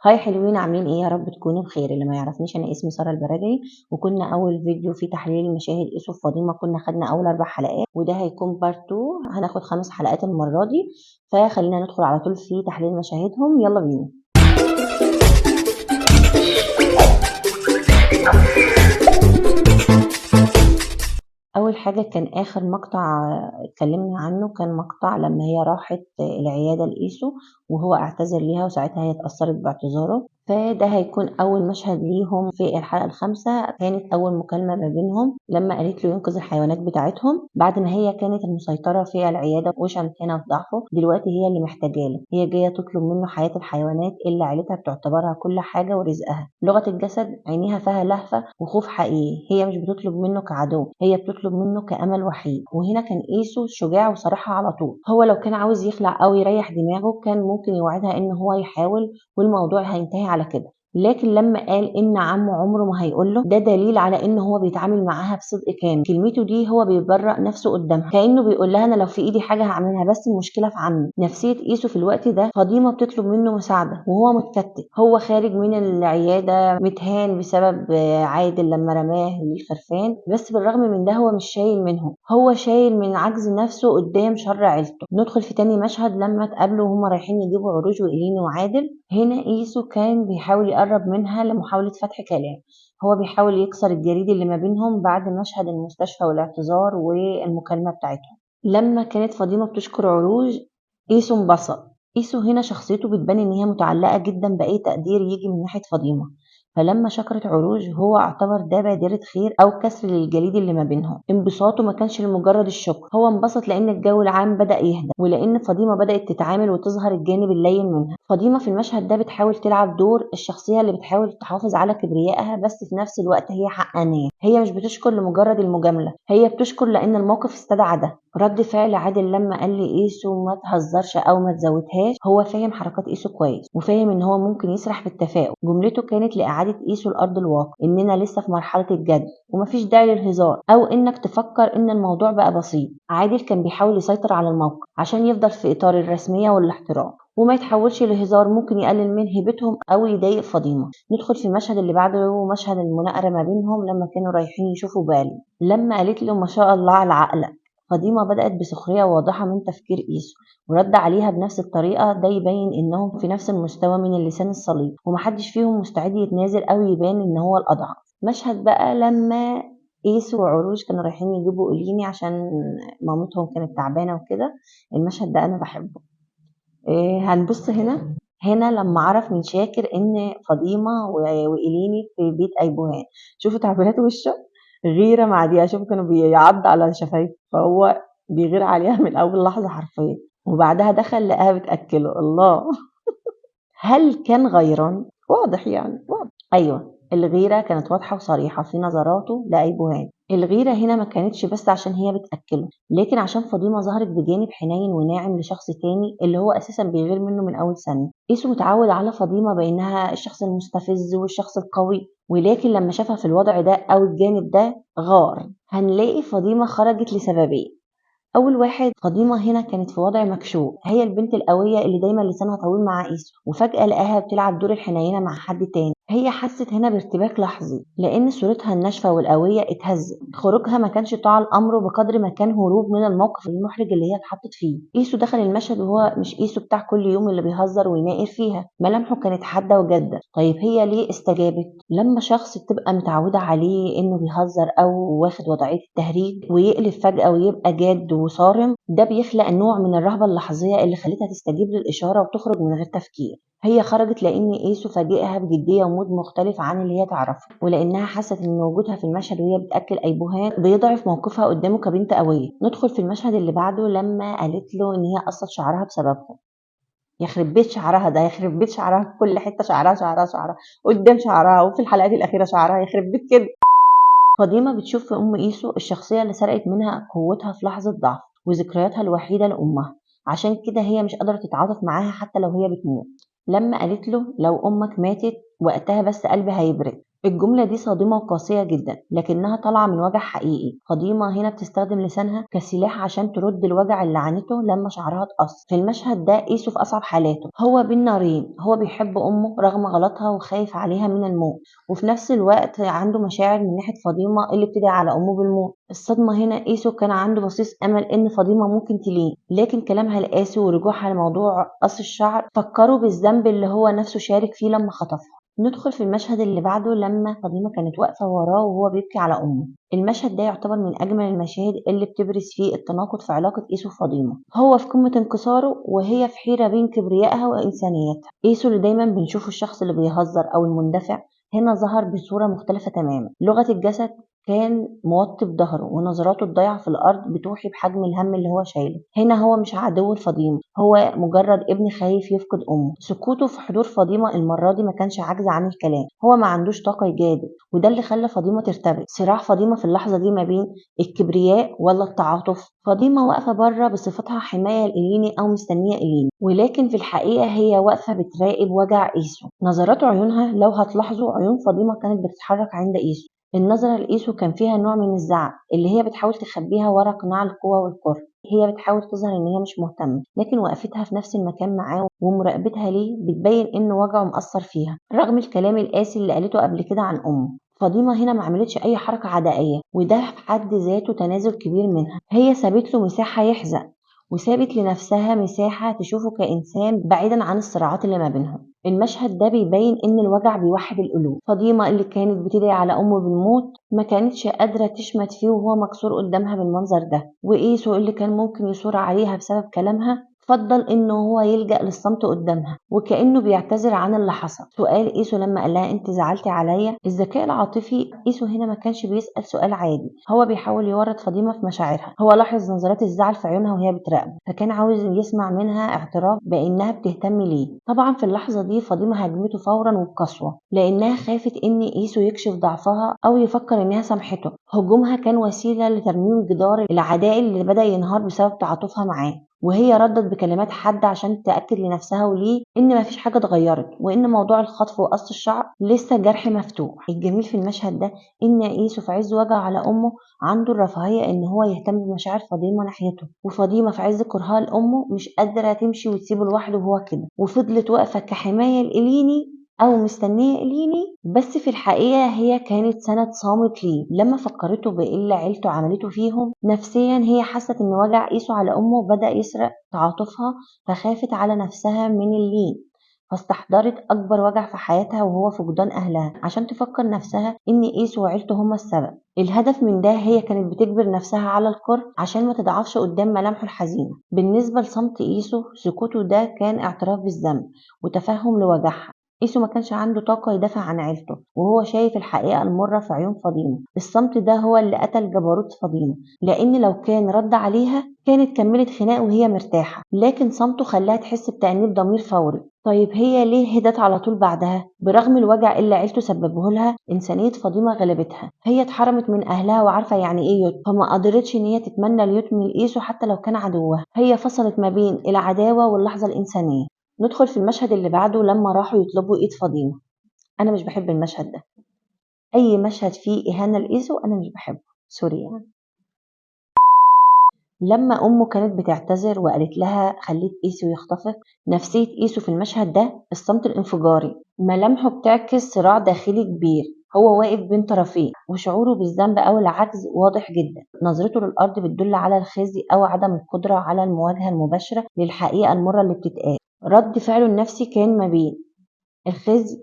هاي حلوين، عاملين ايه؟ يا رب تكونوا بخير. اللي ما يعرفنيش، انا اسمي ساره البرادعي، وكنا اول فيديو في تحليل المشاهد ايسو فاطمه كنا خدنا اول 4 حلقات، وده هيكون بارت 2. هناخد 5 حلقات المره دي، فخلينا ندخل على طول في تحليل مشاهدهم. يلا بينا. اول حاجه كان اخر مقطع اتكلمنا عنه، كان مقطع لما هي راحت العياده لايسو وهو اعتذر ليها، وساعتها هي اتاثرت باعتذاره. فده هيكون اول مشهد ليهم في الحلقه الخامسة. كانت اول مكالمه ما بينهم لما قالت له ينقذ الحيوانات بتاعتهم، بعد ما هي كانت المسيطره في العياده وشمتانه في ضعفه. دلوقتي هي اللي محتاجاه له، هي جايه تطلب منه حياه الحيوانات اللي عيلتها بتعتبرها كل حاجه ورزقها. لغه الجسد عينيها فيها لهفه وخوف حقيقي، هي مش بتطلب منه كعدو، هي بتطلب منه كامل وحيد. وهنا كان ايسو شجاع وصراحه على طول. هو لو كان عاوز يخلع او يريح دماغه كان ممكن يوعدها ان هو يحاول والموضوع هينتهي على كده، لكن لما قال ان عمه عمره ما هيقول له، ده دليل على ان هو بيتعامل معاها بصدق كامل. كلمته دي هو بيبرأ نفسه قدامها، كانه بيقول لها انا لو في ايدي حاجه هعملها، بس المشكله في عمي. نفسيه ايسو في الوقت ده، فاطمه بتطلب منه مساعده وهو متكتل، هو خارج من العياده متهان بسبب عادل لما رماه للخرفان، بس بالرغم من ده هو مش شايل منهم، هو شايل من عجز نفسه قدام شر عيلته. ندخل في تاني مشهد لما اتقابلوا وهما رايحين يجيبوا عروج وإليني وعادل. هنا ايسو كان بيحاول يقرب منها لمحاولة فتح كلام، هو بيحاول يكسر الجليد اللي ما بينهم بعد مشهد المستشفى والاعتذار والمكالمة بتاعتهم. لما كانت فاطمة بتشكر عروج، ايسو انبسط. ايسو هنا شخصيته بتبان ان هي متعلقة جدا بأي تقدير يجي من ناحية فاطمة، فلما شكرت عروج هو اعتبر ده بادرة خير او كسر للجليد اللي ما بينهم. انبساطه ما كانش لمجرد الشكر، هو انبسط لان الجو العام بدأ يهدى، ولان فاطمة بدأت تتعامل وتظهر الجانب اللين منها. فاطمة في المشهد ده بتحاول تلعب دور الشخصية اللي بتحاول تحافظ على كبريائها، بس في نفس الوقت هي حقانية. هي مش بتشكر لمجرد المجاملة، هي بتشكر لان الموقف استدعى ده. رد فعل عادل لما قال لي ايسو ما تهزرش او ما تزودهاش، هو فاهم حركات ايسو كويس وفاهم ان هو ممكن يسرح في التفاؤل. جملته كانت لاعاده ايسو لارض الواقع، اننا لسه في مرحله الجد ومفيش داعي للهزار او انك تفكر ان الموضوع بقى بسيط. عادل كان بيحاول يسيطر على الموقف عشان يفضل في اطار الرسميه والاحترام وما يتحولش لهزار ممكن يقلل من هيبتهم او يضايق فاطمه. ندخل في المشهد اللي بعده، مشهد المناقره ما بينهم لما كانوا رايحين يشوفوا بالي. لما قالت له ما شاء الله على عقلك، فاطمة بدأت بسخرية واضحة من تفكير إيسو ورد عليها بنفس الطريقة. ده يبين إنهم في نفس المستوى من اللسان الصليب، ومحدش فيهم مستعد يتنازل أو يبان إن هو الأضعف. مشهد بقى لما إيسو وعروج كانوا رايحين يجيبوا إليني عشان مامتهم كانت تعبانة وكده. المشهد ده أنا بحبه. هنبص هنا لما عرف من شاكر إن فاطمة وإليني في بيت أيبوهان. شوفوا تعبيرات وشه، غيرة معدية، شوفوا كانوا بيعض على شفايفه، فهو بيغير عليها من أول لحظة حرفيا. وبعدها دخل لقاها بتأكله. الله هل كان غيران؟ واضح، يعني واضح. أيوة، الغيرة كانت واضحة وصريحة في نظراته لأيبوهان. الغيرة هنا ما كانتش بس عشان هي بتأكله، لكن عشان فاطمة ظهرت بجانب حنين وناعم لشخص تاني اللي هو أساسا بيغير منه من أول ثانية. إيسو متعود على فاطمة بأنها الشخص المستفز والشخص القوي، ولكن لما شافها في الوضع ده أو الجانب ده غار. هنلاقي فاطمة خرجت لسببين. اول واحد، فاطمه هنا كانت في وضع مكشوف، هي البنت القويه اللي دايما لسانها طويل مع ايسو، وفجاه لقاها بتلعب دور الحنينه مع حد تاني. هي حست هنا بارتباك لحظي لان صورتها الناشفه والقويه اتهزت. خروجها ما كانش طاعه الامر بقدر ما كان هروب من الموقف المحرج اللي هي اتحطت فيه. ايسو دخل المشهد وهو مش ايسو بتاع كل يوم اللي بيهزر ويناقر فيها، ملامحه كانت حاده وجاده. طيب هي ليه استجابت؟ لما شخص تبقى متعوده عليه انه بيهزر او واخد وضعيه التهريج ويقلب فجاه ويبقى جاد وصارم، ده بيخلق نوع من الرهبة اللحظية اللي خلتها تستجيب للإشارة وتخرج من غير تفكير. هي خرجت لأن إيسو فاجئها بجدية ومود مختلف عن اللي هي تعرفه، ولأنها حست إن وجودها في المشهد وهي بتأكل أيبوهان بيضعف موقفها قدامه كبنت قوية. ندخل في المشهد اللي بعده لما قالت له إن هي قصت شعرها بسببهم. يخرب بيت شعرها ده، يخرب بيت شعرها في كل حتة، شعرها شعرها شعرها قدام شعرها وفي الحلقات الأخيرة شعرها، يخرب بيت كده. فاطمة بتشوف في أم إيسو الشخصية اللي سرقت منها قوتها في لحظة ضعف وذكرياتها الوحيدة لأمها، عشان كده هي مش قادرة تتعاطف معاها حتى لو هي بتموت. لما قالت له لو أمك ماتت وقتها بس قلبي هيبرد، الجملة دي صادمة وقاسية جدا لكنها طالعة من وجع حقيقي. فاطمة هنا بتستخدم لسانها كسلاح عشان ترد الوجع اللي عانته لما شعرها اتقص. في المشهد ده قيسو في أصعب حالاته، هو بين نارين، هو بيحب أمه رغم غلطها وخايف عليها من الموت، وفي نفس الوقت عنده مشاعر من ناحية فاطمة اللي بتدعي على أمه بالموت. الصدمة هنا قيسو كان عنده بصيص أمل إن فاطمة ممكن تلين، لكن كلامها القاسي ورجوعها لموضوع قص الشعر فكروا بالذنب اللي هو نفسه شارك فيه لما خطفها. ندخل في المشهد اللي بعده لما فاطمة كانت واقفة وراه وهو بيبكي على أمه. المشهد ده يعتبر من أجمل المشاهد اللي بتبرز فيه التناقض في علاقة قيسو وفاطمة. هو في قمة انكساره وهي في حيرة بين كبريائها وإنسانيتها. قيسو اللي دايما بنشوفه الشخص اللي بيهزر أو المندفع هنا ظهر بصورة مختلفة تماما. لغة الجسد كان موطي بظهره ونظراته الضايعة في الأرض بتوحي بحجم الهم اللي هو شايله. هنا هو مش عدو لفاطمة، هو مجرد ابن خايف يفقد أمه. سكوته في حضور فاطمة المرة دي ما كانش عجز عن الكلام، هو ما عندوش طاقة يجادل، وده اللي خلى فاطمة ترتبك. صراع فاطمة في اللحظة دي ما بين الكبرياء ولا التعاطف. فاطمة واقفة بره بصفتها حماية لإليني أو مستنية إليني، ولكن في الحقيقة هي واقفة بتراقب وجع قيسو. نظرات عيونها لو هتلاحظوا عيون فاطمة كانت بتتحرك عند قيسو. النظرة لقيسو كان فيها نوع من الزعل اللي هي بتحاول تخبيها ورا قناع القوة والكره. هي بتحاول تظهر ان هي مش مهتمة، لكن وقفتها في نفس المكان معاه ومراقبتها ليه بتبين ان وجعه مأثر فيها رغم الكلام القاسي اللي قالته قبل كده عن امه. فاطمة هنا ما عملتش اي حركة عدائية، وده في حد ذاته تنازل كبير منها. هي سابت له مساحة يحزق، وسابت لنفسها مساحة تشوفه كإنسان بعيدا عن الصراعات اللي ما بينهم. المشهد ده بيبين ان الوجع بيوحد القلوب. فاطمة اللي كانت بتدعي على امه بالموت ما كانتش قادرة تشمت فيه وهو مكسور قدامها بالمنظر ده. وقيسو اللي كان ممكن يثور عليها بسبب كلامها فضل انه هو يلجأ للصمت قدامها وكأنه بيعتذر عن اللي حصل. سؤال قيسو لما قال لها انت زعلتي عليا، الذكاء العاطفي. قيسو هنا ما كانش بيسأل سؤال عادي، هو بيحاول يورط فاطمة في مشاعرها. هو لاحظ نظرات الزعل في عيونها وهي بتراقبه، فكان عاوز يسمع منها اعتراف بانها بتهتم ليه. طبعا في اللحظة دي فاطمة هاجمته فورا وبقسوة لانها خافت ان قيسو يكشف ضعفها او يفكر انها سامحته. هجومها كان وسيلة لترميم جدار العداء اللي بدأ ينهار بسبب تعاطفها معاه، وهي ردت بكلمات حادة عشان تأكد لنفسها وليه إن مفيش حاجة اتغيرت وإن موضوع الخطف وقص الشعر لسه جرح مفتوح. الجميل في المشهد ده إن قيسو في عز وجع على أمه عنده الرفاهية إن هو يهتم بمشاعر فاطمة ناحيته، وفاطمة في عز كرهها لأمه مش قادرة تمشي وتسيبه لوحده وهو كده، وفضلت واقفة كحماية لإليني أو مستنية إليني. بس في الحقيقة هي كانت سند صامت ليه لما فكرته بإلا عيلته عملته فيهم. نفسيا هي حست إن وجع قيسو على أمه بدأ يسرق تعاطفها، فخافت على نفسها من اللين، فاستحضرت أكبر وجع في حياتها وهو فقدان أهلها عشان تفكر نفسها إن قيسو وعيلته هما السبب. الهدف من ده هي كانت بتجبر نفسها على الكره عشان ما تضعفش قدام ملامحه الحزينة. بالنسبة لصمت قيسو، سكوته ده كان اعتراف بالذنب وتفهم لوجعها. قيسو ما كانش عنده طاقة يدافع عن عيلته وهو شايف الحقيقة المرة في عيون فاطمة. الصمت ده هو اللي قتل جبروت فاطمة، لأن لو كان رد عليها كانت كملت خناق وهي مرتاحة، لكن صمته خلاها تحس بتأنيب ضمير فوري. طيب هي ليه هدت على طول بعدها؟ برغم الوجع اللي عيلته سببه لها إنسانية فاطمة غلبتها. هي اتحرمت من أهلها وعارفة يعني إيه يتم، فما قدرتش إن هي تتمنى اليتم لقيسو حتى لو كان عدوها. هي فصلت ما بين العداوة واللحظة الإنسانية. ندخل في المشهد اللي بعده لما راحوا يطلبوا ايد فاطمة. انا مش بحب المشهد ده، اي مشهد فيه اهانة لإيسو انا مش بحبه، سوري يعني. لما امه كانت بتعتذر وقالت لها خليت إيسو يخطفك، نفسية إيسو في المشهد ده الصمت الانفجاري. ملامحه بتعكس صراع داخلي كبير، هو واقف بين طرفين وشعوره بالذنب او العجز واضح جدا. نظرته للارض بتدل على الخزي او عدم القدرة على المواجهة المباشرة للحقيقة المرة اللي بتتقال. رد فعله النفسي كان ما بين الخزي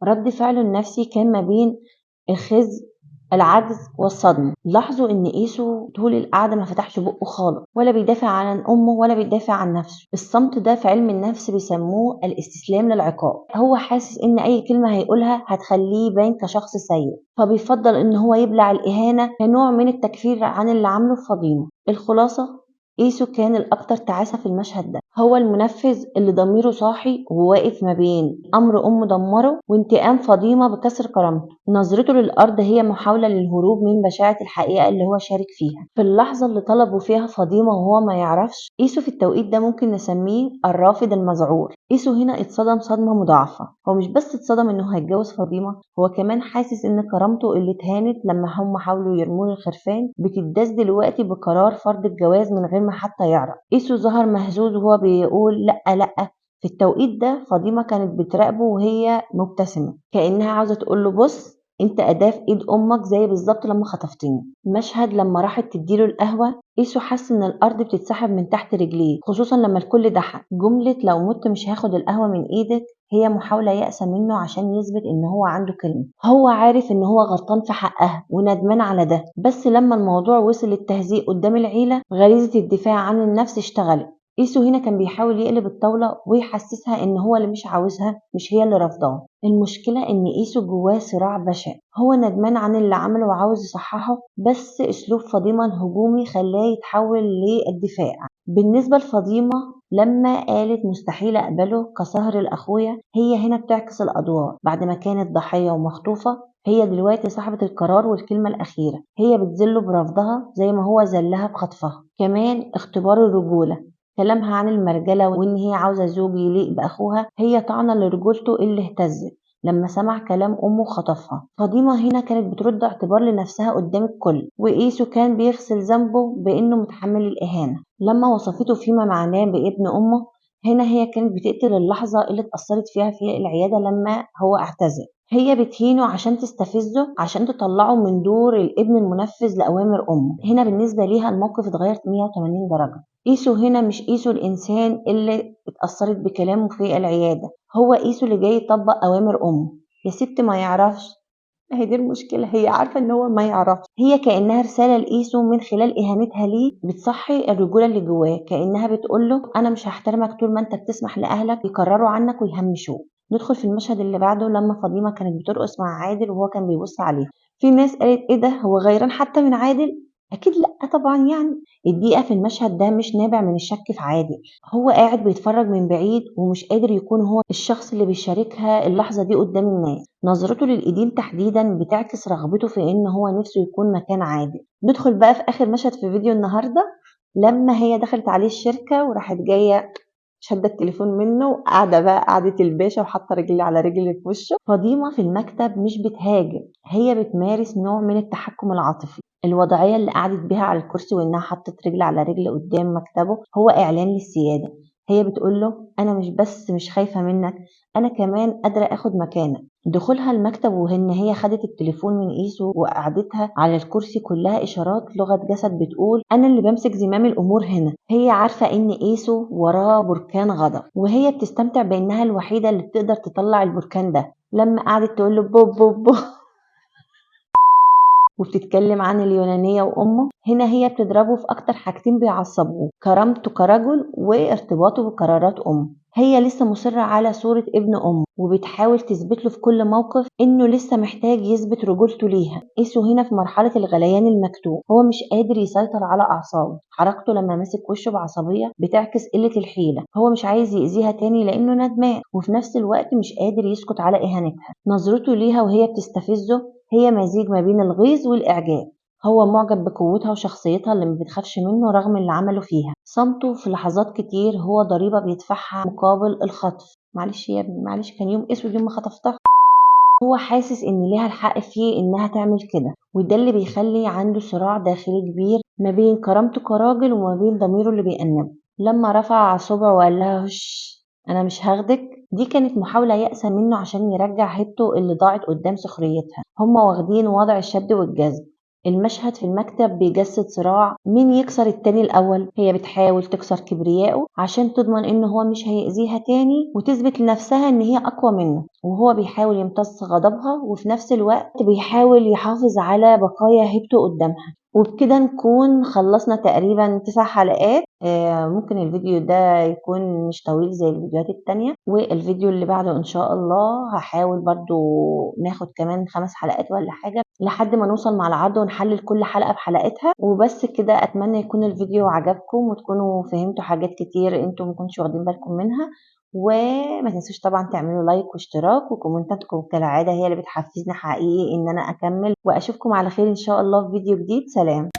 رد فعله النفسي كان ما بين الخزي، العجز والصدمة. لاحظوا ان قيسو طول القعدة ما فتحش بقه خالص، ولا بيدافع عن امه ولا بيدافع عن نفسه. الصمت ده في علم النفس بيسموه الاستسلام للعقاب. هو حاسس ان اي كلمة هيقولها هتخليه يبان كشخص سيء، فبيفضل ان هو يبلع الاهانة كنوع من التكفير عن اللي عمله في فاطمة. الخلاصة، قيسو كان الأكثر تعاسة في المشهد ده. هو المنفذ اللي ضميره صاحي وواقف ما بين أمر أمه دمره وانتقام فاطمة بكسر كرامته. نظرته للأرض هي محاولة للهروب من بشاعة الحقيقة اللي هو شارك فيها. في اللحظة اللي طلبوا فيها فاطمة وهو ما يعرفش، إيسو في التوقيت ده ممكن نسميه الرافض المذعور. إيسو هنا اتصدم صدمة مضاعفة. هو مش بس اتصدم إنه هيتجوز فاطمة، هو كمان حاسس إن كرامته اللي اتهانت لما هم حاولوا يرموه الخرفان بتداس دلوقتي بقرار فرض الجواز من غير ما حتى يعرف. إيسو ظهر مهزوز وهو بيقول لأ لأ. في التوقيت ده فاطمة كانت بتراقبه وهي مبتسمة كأنها عاوزة تقوله بص انت أداة في ايد امك زي بالظبط لما خطفتني. مشهد لما راحت تديله القهوة، إيسو حس ان الارض بتتسحب من تحت رجليه، خصوصا لما الكل ضحك. جملة لو مت مش هاخد القهوة من ايدك هي محاولة يأسة منه عشان يثبت ان هو عنده كلمة. هو عارف ان هو غلطان في حقها وندمان على ده، بس لما الموضوع وصل للتهزيق قدام العيلة غريزة الدفاع عن النفس اشتغلت. إيسو هنا كان بيحاول يقلب الطاولة ويحسسها إن هو اللي مش عاوزها مش هي اللي رافضاه. المشكلة إن إيسو جواه صراع بشع، هو ندمان عن اللي عمله وعاوز يصححه، بس أسلوب فاطمة الهجومي خلاه يتحول للدفاع. بالنسبة لفاطمة لما قالت مستحيل أقبله كسهر الأخويا، هي هنا بتعكس الأدوار. بعد ما كانت ضحية ومخطوفة، هي دلوقتي صاحبة القرار والكلمة الأخيرة. هي بتذله برفضها زي ما هو ذلها بخطفها. كمان اختبار الرجولة، كلامها عن المرجلة وإن هي عاوزة زوج يليق بأخوها هي طعنة لرجولته اللي اهتزت لما سمع كلام أمه خطفها. فاطمة هنا كانت بترد اعتبار لنفسها قدام الكل، وإيسو كان بيغسل ذنبه بإنه متحمل الإهانة. لما وصفته فيما معناه بابن أمه، هنا هي كانت بتقتل اللحظة اللي اتأثرت فيها في العيادة لما هو اعتذر. هي بتهينه عشان تستفزه، عشان تطلعه من دور الابن المنفذ لأوامر أمه. هنا بالنسبة ليها الموقف اتغير 180 درجة. إيسو هنا مش إيسو الإنسان اللي اتأثرت بكلامه في العيادة، هو إيسو اللي جاي يطبق أوامر أمه. يا ست ما يعرفش، هي دي المشكلة، هي عارفة ان هو ما يعرفش. هي كأنها رسالة لإيسو من خلال إهانتها ليه بتصحي الرجولة اللي جواه، كأنها بتقوله أنا مش هحترمك طول ما أنت بتسمح لأهلك يقرروا عنك ويهمشوك. ندخل في المشهد اللي بعده لما فاطمة كانت بترقص مع عادل وهو كان بيبص عليها. في ناس قالت ايه ده، هو غيران حتى من عادل؟ أكيد لأ طبعا. يعني الدقيقة في المشهد ده مش نابع من الشك في عادل، هو قاعد بيتفرج من بعيد ومش قادر يكون هو الشخص اللي بيشاركها اللحظة دي قدام الناس. نظرته للإيدين تحديدا بتعكس رغبته في إن هو نفسه يكون مكان عادل. ندخل بقى في آخر مشهد في فيديو النهاردة لما هي دخلت عليه الشركة وراحت جاية شادة التليفون منه وقاعدة بقى قعدة الباشا وحاطة رجلي على رجلي في وشه. فاطمة في المكتب مش بتهاجم، هي بتمارس نوع من التحكم العاطفي. الوضعية اللي قعدت بيها على الكرسي وإنها حطت رجل على رجل قدام مكتبه هو إعلان للسيادة. هي بتقوله أنا مش بس مش خايفة منك، أنا كمان قادرة أخد مكانك. دخولها المكتب وإن هي خدت التليفون من إيسو وقعدتها على الكرسي كلها إشارات لغة جسد بتقول أنا اللي بمسك زمام الأمور هنا. هي عارفة إن إيسو وراه بركان غضب، وهي بتستمتع بإنها الوحيدة اللي بتقدر تطلع البركان ده. لما قعدت تقول له بو بو بو وبتتكلم عن اليونانية وأمه، هنا هي بتضربه في أكتر حاجتين بيعصبوه، كرامته كرجل وارتباطه بقرارات أمه. هي لسه مصرة على صورة ابن أمه وبتحاول تثبت له في كل موقف إنه لسه محتاج يثبت رجولته ليها. إيسو هنا في مرحلة الغليان المكتوم، هو مش قادر يسيطر على أعصابه. حركته لما مسك وشه بعصبية بتعكس قلة الحيلة، هو مش عايز يأذيها تاني لأنه ندمان، وفي نفس الوقت مش قادر يسكت على إهانتها. نظرته ليها وهي بتستفزه هي مزيج ما بين الغيظ والإعجاب. هو معجب بقوتها وشخصيتها اللي ما بتخافش منه رغم اللي عمله فيها. صمته في لحظات كتير هو ضريبة بيدفعها مقابل الخطف. معلش يا ابني معلش، كان يوم اسود يوم ما خطفتها. هو حاسس ان ليها الحق فيه انها تعمل كده، وده اللي بيخلي عنده صراع داخلي كبير ما بين كرامته كراجل وما بين ضميره اللي بيأنبه. لما رفع صبعه وقال لها هش انا مش هاخدك، دي كانت محاولة يأسة منه عشان يرجع هيبته اللي ضاعت قدام سخريتها. هما واخدين وضع الشد والجذب. المشهد في المكتب بيجسد صراع مين يكسر التاني الأول. هي بتحاول تكسر كبريائه عشان تضمن إن هو مش هيأذيها تاني وتثبت لنفسها إن هي أقوى منه، وهو بيحاول يمتص غضبها وفي نفس الوقت بيحاول يحافظ على بقايا هيبته قدامها. وبكده نكون خلصنا تقريبا 9 حلقات ممكن الفيديو ده يكون مش طويل زي الفيديوهات التانية، والفيديو اللي بعده إن شاء الله هاحاول برضه ناخد كمان 5 حلقات والّا حاجة، لحد ما نوصل مع العرض ونحلل كل حلقة بحلقتها. وبس كده، أتمنى يكون الفيديو عجبكم وتكونوا فهمتوا حاجات كتير أنتم ما كنتوش واخدين بالكم منها. وما تنسوش طبعًا تعملوا لايك واشتراك، وكومنتاتكم كالعادة هي اللي بتحفزني حقيقي إن أنا أكمل، وأشوفكم على خير إن شاء الله في فيديو جديد. سلام.